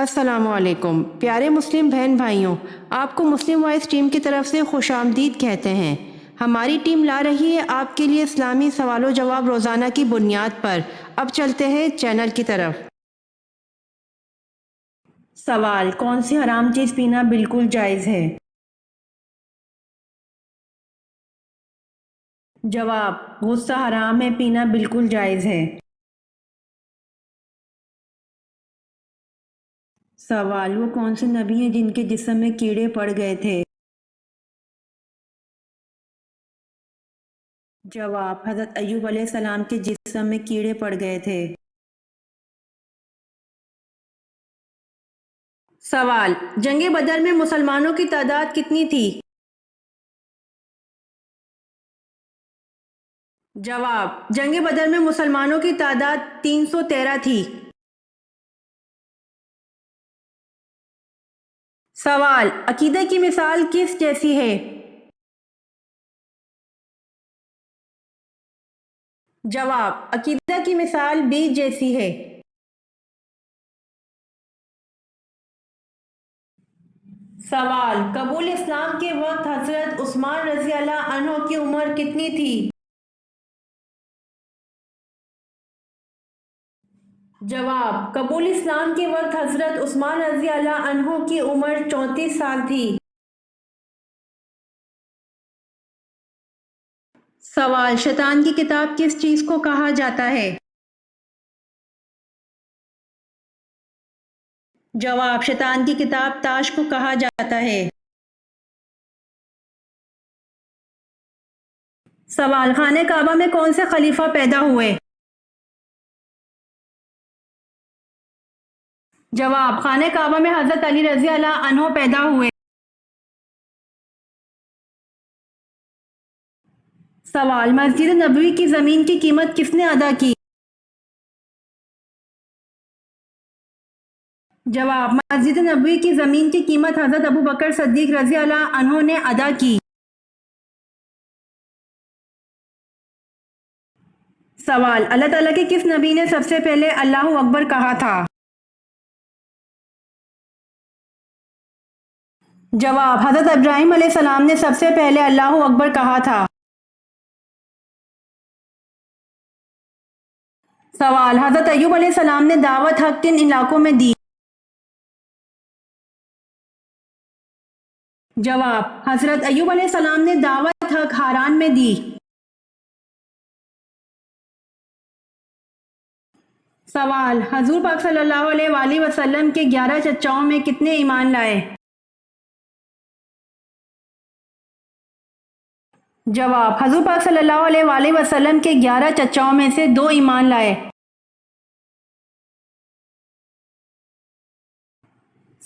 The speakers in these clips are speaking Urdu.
السلام علیکم پیارے مسلم بہن بھائیوں، آپ کو مسلم وائس ٹیم کی طرف سے خوش آمدید کہتے ہیں۔ ہماری ٹیم لا رہی ہے آپ کے لیے اسلامی سوال و جواب روزانہ کی بنیاد پر۔ اب چلتے ہیں چینل کی طرف۔ سوال: کون سی حرام چیز پینا بالکل جائز ہے؟ جواب: غصہ حرام ہے، پینا بالکل جائز ہے۔ سوال: وہ کون سے نبی ہیں جن کے جسم میں کیڑے پڑ گئے تھے؟ جواب: حضرت ایوب علیہ السلام کے جسم میں کیڑے پڑ گئے تھے۔ سوال: جنگ بدر میں مسلمانوں کی تعداد کتنی تھی؟ جواب: جنگ بدر میں مسلمانوں کی تعداد 313 تھی۔ سوال: عقیدہ کی مثال کس جیسی ہے؟ جواب: عقیدہ کی مثال بیج جیسی ہے۔ سوال: قبول اسلام کے وقت حضرت عثمان رضی اللہ عنہ کی عمر کتنی تھی؟ جواب: قبول اسلام کے وقت حضرت عثمان رضی اللہ عنہ کی عمر 34 سال تھی۔ سوال: شیطان کی کتاب کس چیز کو کہا جاتا ہے؟ جواب: شیطان کی کتاب تاش کو کہا جاتا ہے۔ سوال: خانہ کعبہ میں کون سے خلیفہ پیدا ہوئے؟ جواب: خانہ کعبہ میں حضرت علی رضی اللہ عنہ پیدا ہوئے۔ سوال: مسجد نبوی کی زمین کی قیمت کس نے ادا کی؟ جواب: مسجد نبوی کی زمین کی قیمت حضرت ابو بکر صدیق رضی اللہ عنہ نے ادا کی۔ سوال: اللہ تعالیٰ کے کس نبی نے سب سے پہلے اللہ اکبر کہا تھا؟ جواب: حضرت ابراہیم علیہ السلام نے سب سے پہلے اللہ اکبر کہا تھا۔ سوال: حضرت ایوب علیہ السلام نے دعوت حق کن علاقوں میں دی؟ جواب: حضرت ایوب علیہ السلام نے دعوت حق ہاران میں دی۔ سوال: حضور پاک صلی اللہ علیہ وآلہ وسلم کے 11 چچاؤں میں کتنے ایمان لائے؟ جواب: حضور پاک صلی اللہ علیہ وآلہ وسلم کے 11 چچاؤں میں سے 2 ایمان لائے۔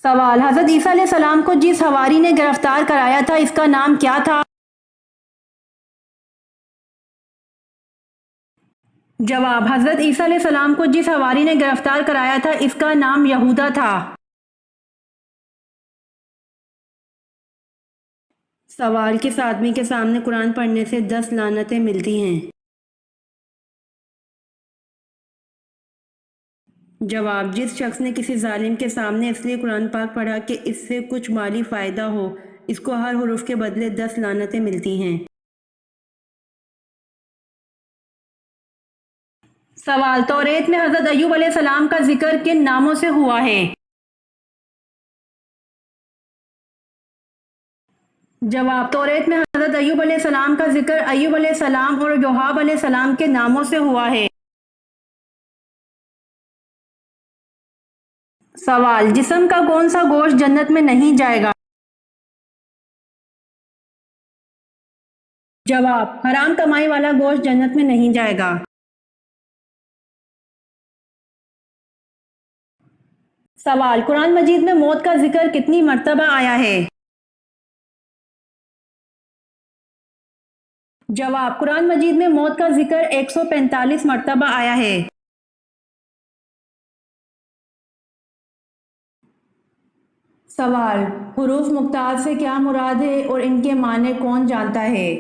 سوال: حضرت عیسیٰ علیہ السلام کو جس حواری نے گرفتار کرایا تھا اس کا نام کیا تھا؟ جواب: حضرت عیسیٰ علیہ السلام کو جس حواری نے گرفتار کرایا تھا اس کا نام یہودا تھا۔ سوال: کس آدمی کے سامنے قرآن پڑھنے سے 10 لعنتیں ملتی ہیں؟ جواب: جس شخص نے کسی ظالم کے سامنے اس لیے قرآن پاک پڑھا کہ اس سے کچھ مالی فائدہ ہو، اس کو ہر حرف کے بدلے 10 لعنتیں ملتی ہیں۔ سوال: توریت میں حضرت ایوب علیہ السلام کا ذکر کن ناموں سے ہوا ہے؟ جواب: توریت میں حضرت ایوب علیہ السلام کا ذکر ایوب علیہ السلام اور یوحب علیہ السلام کے ناموں سے ہوا ہے۔ سوال: جسم کا کون سا گوشت جنت میں نہیں جائے گا؟ جواب: حرام کمائی والا گوشت جنت میں نہیں جائے گا۔ سوال: قرآن مجید میں موت کا ذکر کتنی مرتبہ آیا ہے؟ جواب: قرآن مجید میں موت کا ذکر 145 مرتبہ آیا ہے۔ سوال: حروف مقطعات سے کیا مراد ہے اور ان کے معنی کون جانتا ہے؟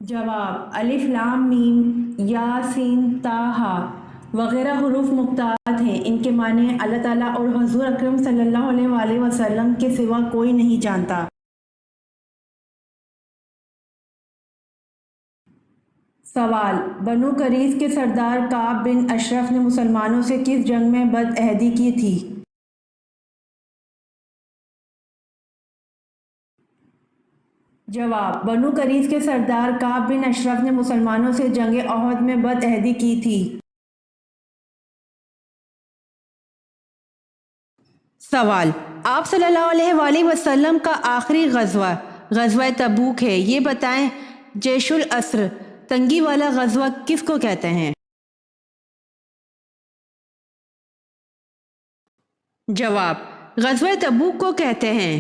جواب: الف لام میم یا سین تا ہا وغیرہ حروف مقطعات ہیں، ان کے معنی اللہ تعالیٰ اور حضور اکرم صلی اللہ علیہ وآلہ وسلم کے سوا کوئی نہیں جانتا۔ سوال: بنو قریظ کے سردار کعب بن اشرف نے مسلمانوں سے کس جنگ میں بد عہدی کی تھی؟ جواب: بنو قریظ کے سردار کعب بن اشرف نے مسلمانوں سے جنگ احد میں بد عہدی کی تھی۔ سوال: آپ صلی اللہ علیہ وآلہ وسلم کا آخری غزوہ غزوہ تبوک ہے، یہ بتائیں جیش العسر تنگی والا غزوہ کس کو کہتے ہیں؟ جواب: غزوہ تبوک کو کہتے ہیں۔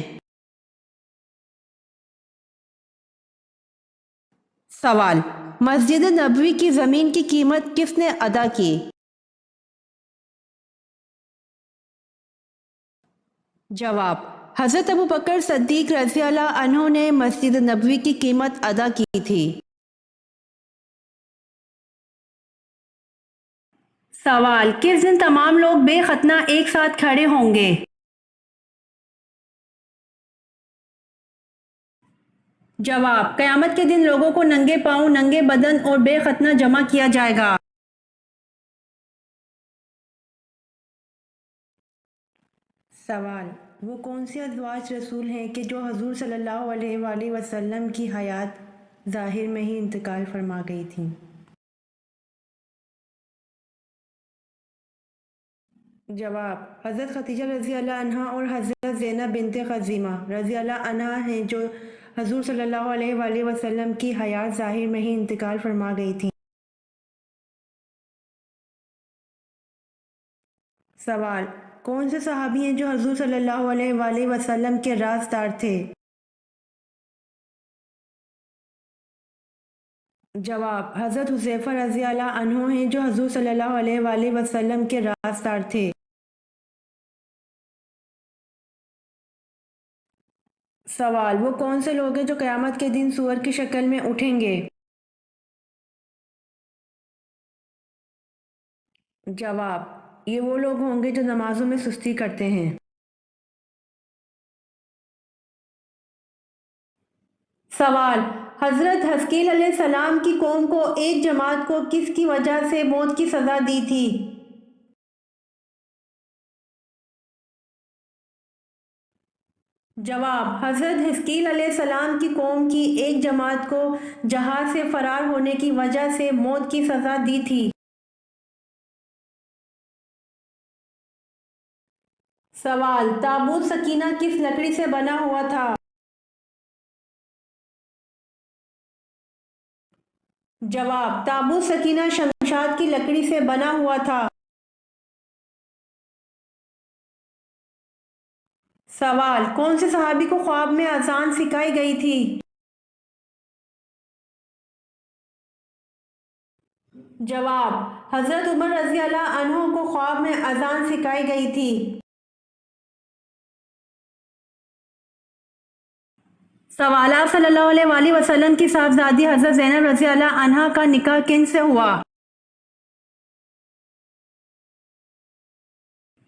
سوال: مسجد نبوی کی زمین کی قیمت کس نے ادا کی؟ جواب: حضرت ابوبکر صدیق رضی اللہ عنہ نے مسجد نبوی کی قیمت ادا کی تھی۔ سوال: کس دن تمام لوگ بے ختنہ ایک ساتھ کھڑے ہوں گے؟ جواب: قیامت کے دن لوگوں کو ننگے پاؤں، ننگے بدن اور بے ختنہ جمع کیا جائے گا۔ سوال: وہ کون سے ازواج رسول ہیں کہ جو حضور صلی اللہ علیہ وآلہ وسلم کی حیات ظاہر میں ہی انتقال فرما گئی تھیں؟ جواب: حضرت خدیجہ رضی اللہ عنہا اور حضرت زینب بنت خزیمہ رضی اللہ عنہا ہیں جو حضور صلی اللہ علیہ وآلہ وسلم کی حیات ظاہر میں ہی انتقال فرما گئی تھیں۔ سوال: کون سے صحابی ہیں جو حضور صلی اللہ علیہ وآلہ وسلم کے رازدار تھے؟ جواب: حضرت حذیفہ رضی اللہ عنہ ہیں جو حضور صلی اللہ علیہ وآلہ وسلم کے رازدار تھے۔ سوال: وہ کون سے لوگ ہیں جو قیامت کے دن سور کی شکل میں اٹھیں گے؟ جواب: یہ وہ لوگ ہوں گے جو نمازوں میں سستی کرتے ہیں۔ سوال: حضرت حزقیل علیہ السلام کی قوم کو ایک جماعت کو کس کی وجہ سے موت کی سزا دی تھی؟ جواب: حضرت حزقیل علیہ السلام کی قوم کی ایک جماعت کو جہاد سے فرار ہونے کی وجہ سے موت کی سزا دی تھی۔ سوال: تابوت سکینہ کس لکڑی سے بنا ہوا تھا؟ جواب: تابوت سکینہ شمشاد کی لکڑی سے بنا ہوا تھا۔ سوال: کون سے صحابی کو خواب میں اذان سکھائی گئی تھی؟ جواب: حضرت عمر رضی اللہ عنہ کو خواب میں اذان سکھائی گئی تھی۔ سوال: آپ صلی اللہ علیہ وآلہ وسلم کی صاحبزادی حضرت زینب رضی اللہ عنہا کا نکاح کن سے ہوا؟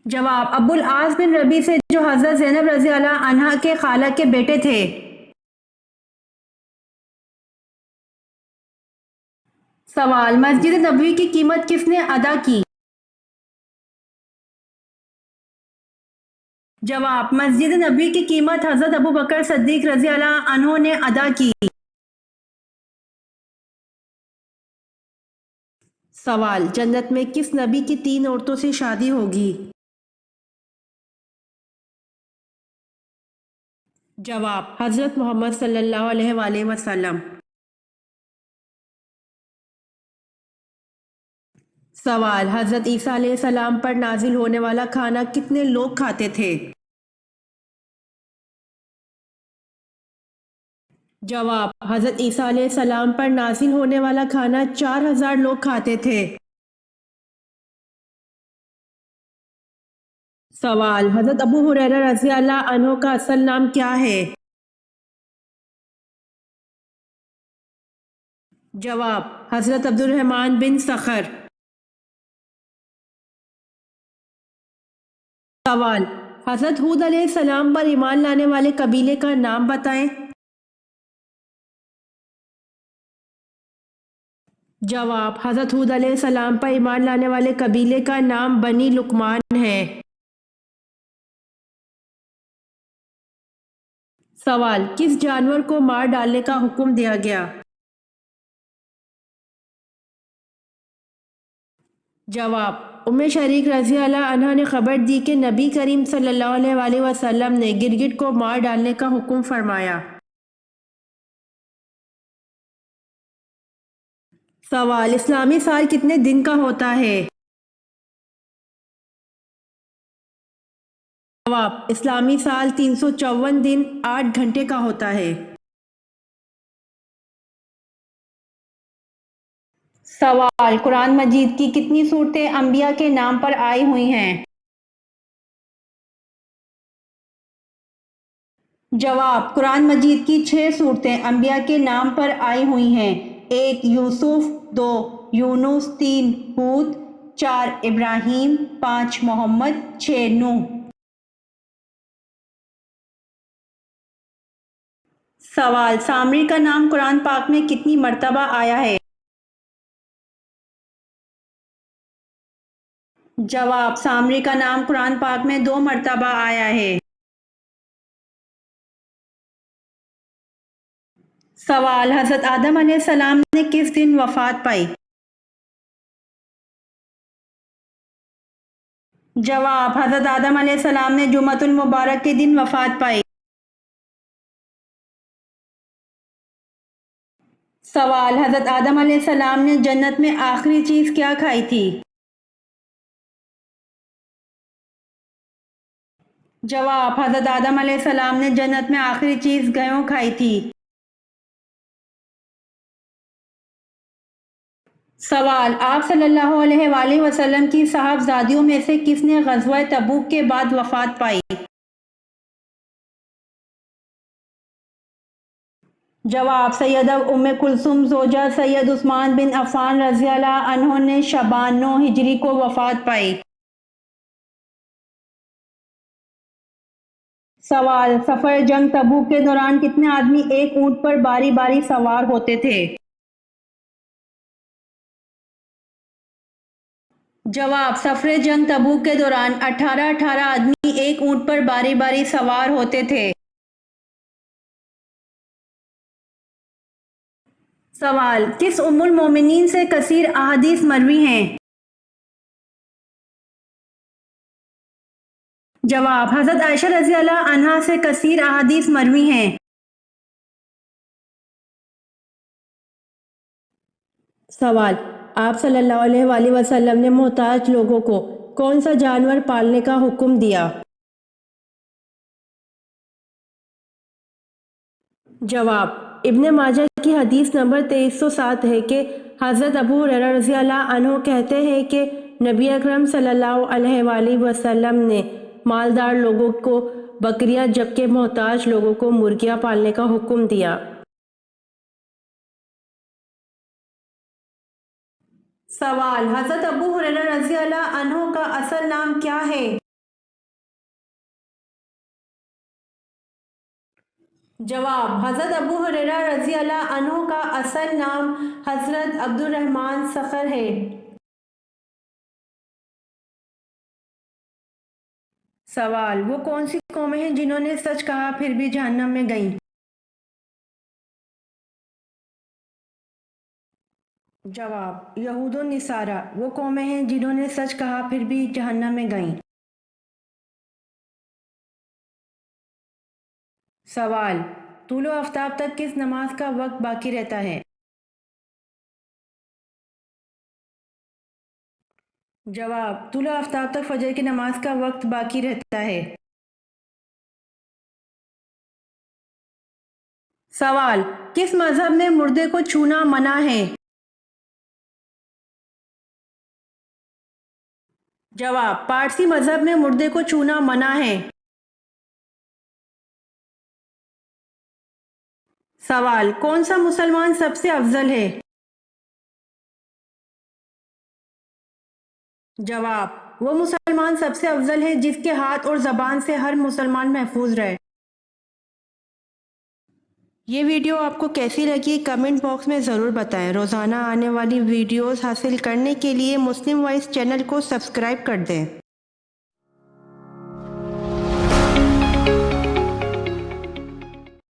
جواب: ابو العاص بن ربیع سے جو حضرت زینب رضی اللہ عنہا کے خالہ کے بیٹے تھے۔ سوال: مسجد نبوی کی قیمت کس نے ادا کی؟ جواب: مسجد نبوی کی قیمت حضرت ابوبکر صدیق رضی اللہ عنہ نے ادا کی۔ سوال: جنت میں کس نبی کی 3 عورتوں سے شادی ہوگی؟ جواب: حضرت محمد صلی اللہ علیہ وآلہ وسلم۔ سوال: حضرت عیسیٰ علیہ السلام پر نازل ہونے والا کھانا کتنے لوگ کھاتے تھے؟ جواب: حضرت عیسیٰ علیہ السلام پر نازل ہونے والا کھانا 4000 لوگ کھاتے تھے۔ سوال: حضرت ابو ہریرہ رضی اللہ عنہ کا اصل نام کیا ہے؟ جواب: حضرت عبد الرحمن بن صخر۔ سوال: حضرت ہود علیہ السلام پر ایمان لانے والے قبیلے کا نام بتائیں۔ جواب: حضرت ہود علیہ السلام پر ایمان لانے والے قبیلے کا نام بنی لقمان ہے۔ سوال: کس جانور کو مار ڈالنے کا حکم دیا گیا؟ جواب: ام شریک رضی اللہ عنہا نے خبر دی کہ نبی کریم صلی اللہ علیہ وآلہ وسلم نے گرگٹ کو مار ڈالنے کا حکم فرمایا۔ سوال: اسلامی سال کتنے دن کا ہوتا ہے؟ جواب: اسلامی سال 354 دن 8 گھنٹے کا ہوتا ہے۔ سوال: قرآن مجید کی کتنی صورتیں انبیاء کے نام پر آئی ہوئی ہیں؟ جواب: قرآن مجید کی 6 صورتیں انبیاء کے نام پر آئی ہوئی ہیں۔ 1 یوسف، 2 یونس، 3 ہود، 4 ابراہیم، 5 محمد، 6 نوح۔ سوال: سامری کا نام قرآن پاک میں کتنی مرتبہ آیا ہے؟ جواب: سامری کا نام قرآن پاک میں 2 مرتبہ آیا ہے۔ سوال: حضرت آدم علیہ السلام نے کس دن وفات پائی؟ جواب: حضرت آدم علیہ السلام نے جمعۃ المبارک کے دن وفات پائی۔ سوال: حضرت آدم علیہ السلام نے جنت میں آخری چیز کیا کھائی تھی؟ جواب: حضرت آدم علیہ السلام نے جنت میں آخری چیز گیہوں کھائی تھی۔ سوال: آپ صلی اللہ علیہ وآلہ وسلم کی صاحبزادیوں میں سے کس نے غزوہ تبوک کے بعد وفات پائی؟ جواب: سیدہ ام کلثوم زوجہ سید عثمان بن عفان رضی اللہ عنہ نے شعبان 9 ہجری کو وفات پائی۔ سوال: سفر جنگ تبوک کے دوران کتنے آدمی ایک اونٹ پر باری باری سوار ہوتے تھے؟ جواب: سفر جنگ تبوک کے دوران 18 آدمی ایک اونٹ پر باری باری سوار ہوتے تھے۔ سوال: کس ام المومنین سے کثیر احادیث مروی ہیں؟ جواب: حضرت عائشہ رضی اللہ عنہا سے کثیر احادیث مروی ہیں۔ سوال: آپ صلی اللہ علیہ وآلہ وسلم نے محتاج لوگوں کو کون سا جانور پالنے کا حکم دیا؟ جواب: ابن ماجہ کی حدیث نمبر 2307 ہے کہ حضرت ابو ہریرہ رضی اللہ عنہ کہتے ہیں کہ نبی اکرم صلی اللہ علیہ وآلہ وسلم نے مالدار لوگوں کو بکریاں جبکہ محتاج لوگوں کو مرغیاں پالنے کا حکم دیا۔ سوال: حضرت ابو ہریرہ رضی اللہ عنہ کا اصل نام کیا ہے؟ جواب: حضرت ابو ہریرہ رضی اللہ عنہ کا اصل نام حضرت عبد الرحمن صخر ہے۔ سوال: وہ کون سی قومیں ہیں جنہوں نے سچ کہا پھر بھی جہنم میں گئیں؟ جواب: یہود و نصارہ وہ قومیں ہیں جنہوں نے سچ کہا پھر بھی جہنم میں گئیں۔ سوال: طلوع آفتاب تک کس نماز کا وقت باقی رہتا ہے؟ جواب: طلوع آفتاب تک فجر کی نماز کا وقت باقی رہتا ہے۔ سوال: کس مذہب میں مردے کو چھونا منع ہے؟ جواب: پارسی مذہب میں مردے کو چھونا منع ہے۔ سوال: کون سا مسلمان سب سے افضل ہے؟ جواب: وہ مسلمان سب سے افضل ہے جس کے ہاتھ اور زبان سے ہر مسلمان محفوظ رہے۔ یہ ویڈیو آپ کو کیسی لگی کمنٹ باکس میں ضرور بتائیں۔ روزانہ آنے والی ویڈیوز حاصل کرنے کے لیے مسلم وائس چینل کو سبسکرائب کر دیں۔